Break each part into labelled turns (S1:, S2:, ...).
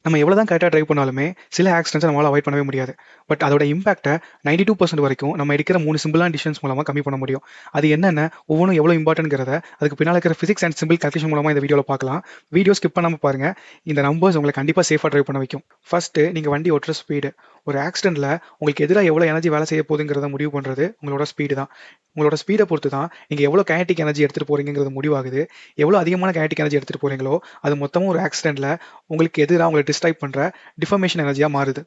S1: நம்ம எவ்வளோ தான் கரெக்டாக டிரைவ் பண்ணாலுமே சில ஆக்சிடென்ட்ஸை நம்மளால் அவாய்ட் பண்ணவே முடியாது. பட் அதோட இம்பாக்ட்டை 92% வரைக்கும் நம்ம எடுக்கிற 3 சிம்பிளான டிசிஷன்ஸ் மூலமாக கம்மி பண்ண முடியும். அது என்னென்ன, ஒவ்வொன்றும் எவ்வளோ இம்பார்ட்டன்ட்ங்கிறத அதுக்கு பின்னால் இருக்கிற ஃபிசிக்ஸ் அண்ட் சிம்பிள் கால்குலேஷன் மூலமாக இந்த வீடியோவில் பார்க்கலாம். வீடியோ ஸ்கிப் பண்ணாமல் பாருங்க. இந்த நம்பர்ஸ் உங்களை கண்டிப்பாக சேஃபாக டிரைவ் பண்ண வைக்கும். ஃபர்ஸ்ட்டு நீங்கள் வண்டி ஓட்டுற ஸ்பீடு. ஒரு ஆக்சிடென்ட்டில் உங்களுக்கு எதிராக எவ்வளோ எனர்ஜி வேலை செய்ய போகுதுங்கிறத முடிவு பண்ணுறது உங்களோட ஸ்பீடு தான். உங்களோட ஸ்பீடை பொறுத்து தான் நீங்கள் எவ்வளோ கைனடிக் எனர்ஜி எடுத்துகிட்டு போகிறீங்கிறது முடிவாகுது. எவ்வளோ அதிகமான கைனடிக் எனர்ஜி எடுத்துகிட்டு போகிறீங்களோ அது மொத்தமும் ஒரு ஆக்சிடென்ட்டில் உங்களுக்கு எதிராக உங்களை டிஸ்ட்ராக்ட் பண்ணுற டிஃபர்மேஷன் எனர்ஜியாக மாறுது.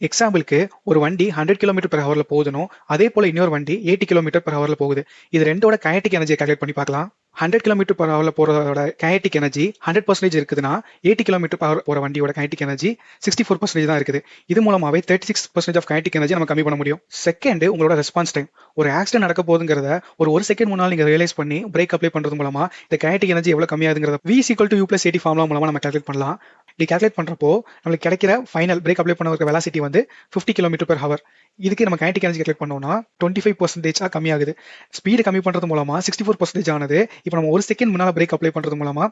S1: எக்ஸாம்பிளுக்கு ஒரு வண்டி 100 km/h போகுதுனோ அதே போல் இன்னொரு வண்டி 80 km/h போகுது. இது ரெண்டோட கைனடிக் எனர்ஜியை கால்குலேட் பண்ணி பார்க்கலாம். 100 km/h போகிறதோட கைனடிக் எனர்ஜி 100% இருக்குதுன்னா 80 km/h போகிற வண்டியோட கைனடிக் எனர்ஜி 64% தான் இருக்குது. இது மூலமாகவே 36% ஆஃப் கைனடிக் எனர்ஜி நம்ம கம்மி பண்ண முடியும். செகண்ட், உங்களோட ரெஸ்பான்ஸ் டைம். ஒரு ஆக்சிடென்ட் நடக்க போகுதுங்கிறத ஒரு செகண்ட் முன்னால் நீங்கள் ரியலைஸ் பண்ணி பிரேக் அப்ளை பண்ணுறது மூலமாக இந்த கைனடிக் எனர்ஜி எவ்வளோ கம்மியாகுதுங்கிறத V=U+80 ஃபார்முலா மூலமாக நம்ம கால்குலேட் பண்ணலாம். இப்படி கால்குலேட் பண்ணுறப்போ நம்மளுக்கு கிடைக்கிற ஃபைனல் பிரேக் அப்ளை பண்ண ஒரு வெலாசிட்டி வந்து 50 km/h. இதுக்கு நம்ம கைனடிக் எனர்ஜி கால்குலேட் பண்ணோம்னா 25% கம்மியாகுது. ஸ்பீடு கம்மி பண்ணுறது மூலமாக 64% ஆனது. இப்போ நம்ம ஒரு செகண்ட் முன்னால் பிரேக் அப்ளை பண்ணுறது மூலமாக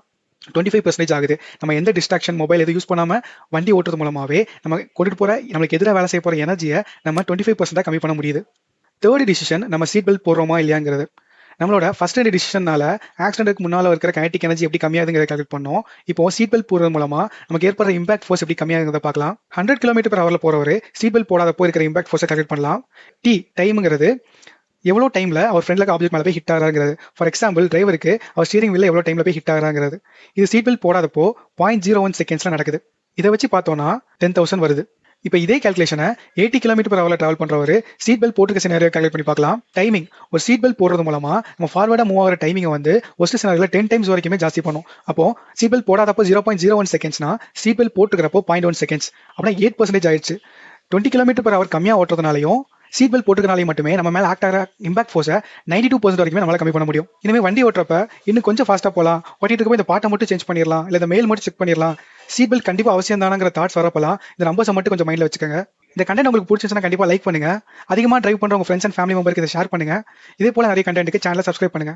S1: 25% ஆகுது. நம்ம எந்த டிஸ்ட்ராக்ஷன், மொபைல் எதுவும் யூஸ் பண்ணாமல் வண்டி ஓட்டுறது மூலமாகவே நம்ம கொண்டுட்டு போகிற நம்மளுக்கு எதிராக வேலை செய்ய போகிற எனர்ஜியை நம்ம 25% கம்மி பண்ண முடியுது. தேர்ட் டிசிஷன், நம்ம சீட் பெல்ட் போடுறோமா இல்லையாங்கிறது. நம்மளோட ஃபர்ஸ்ட் 2 டிசிஷனால ஆக்சிடென்ட்க்கு முன்னால் இருக்கிற கைனடிக் எனர்ஜி எப்படி கம்மியாகுதுங்கிறத கால்குலேட் பண்ணோம். இப்போ சீட் பெல்ட் போடுறது மூலமா நமக்கு ஏற்படுற இம்பாக்ட் ஃபோர்ஸ் எப்படி கம்மியாகுங்கிறத பார்க்கலாம். 100 km/h போறவர் சீட் பெல்ட் போடாதப்போ இருக்கிற இம்பாக்ட் ஃபோர்ஸை கால்குலேட் பண்ணலாம். டைம்ங்கிறது எவ்வளோ டைமில் அவர் ஃப்ரெண்ட்ல ஆப்ஜெக்ட் மேலே போய் ஹிட் ஆகிறாங்கிறது. ஃபார் எக்ஸாம்பிள், டிரைவருக்கு அவர் ஸ்டீரிங் வீல்ல எவ்வளோ டைமில் போய் ஹிட் ஆகிறாங்கிறது. இது சீட் பெல்ட் போடாதப்போ 0.01 செகண்ட்ஸில் நடக்குது. இதை வச்சு பார்த்தோன்னா 10,000 வருது. இப்போ இதே கால்குலேஷனை 80 km/h டிராவல் பண்ணுறவர் சீட் பெல்ட் போட்டுருக்க சினாரியோ கால்குலேட் பண்ணி பார்க்கலாம். டைமிங். ஒரு சீட் பெல்ட் போடுறது மூலமா நம்ம ஃபார்வர்டாக மூவ் ஆகிற டைமிங்கை வந்து ஒஸ்ட் சினாரியோவில் 10 டைம்ஸ் வரைக்குமே ஜாஸ்தி பண்ணும். அப்போ சீட் பெல்ட் போடாதப்போ 0.01 செகண்ட்ஸ்னா சீட் பெல்ட் போட்டுக்கிறப்போ 0.1 செகண்ட்ஸ், அப்படின்னா 8% ஆயிடுச்சு. 20 km/h கம்மியாக ஓட்டுறதுனாலையும் சீட் பெல்ட் போட்டுக்கிறனாலையும் மட்டுமே நம்ம மேலே ஆக்ட் ஆகிற இம்பாக்ட் ஃபோர்ஸை 92% வரைக்குமே நம்மளால கம்மி பண்ண முடியும். இனிமேல் வண்டி ஓட்டுறப்ப இன்னும் கொஞ்சம் ஃபாஸ்ட்டாக போகலாம், ஓட்டிட்டு இருக்கப்போ இந்த பாட்டை மட்டும் சேஞ்ச் பண்ணிடலாம், இல்லை இந்த மெயில் மட்டும் செக் பண்ணிடலாம், சீட் பெல்ட் கண்டிப்பாக அவசியம் தானங்கிற தாட்ஸ் வரப்பலாம் இந்த நம்பர்ஸை மட்டும் கொஞ்சம் மைண்டில் வச்சுக்கோங்க. இந்த கண்டென்ட் உங்களுக்கு பிடிச்சிருந்துச்சுன்னா கண்டிப்பாக லைக் பண்ணுங்க. அதிகமாக டிரைவ் பண்ணுற உங்கள் ஃப்ரெண்ட்ஸ் அண்ட் ஃபேமிலி மெம்பருக்கு இதை ஷேர் பண்ணுங்க. இதே போல நிறைய கண்டென்ட்டுக்கு சேனலை சப்ஸ்கிரைப் பண்ணுங்க.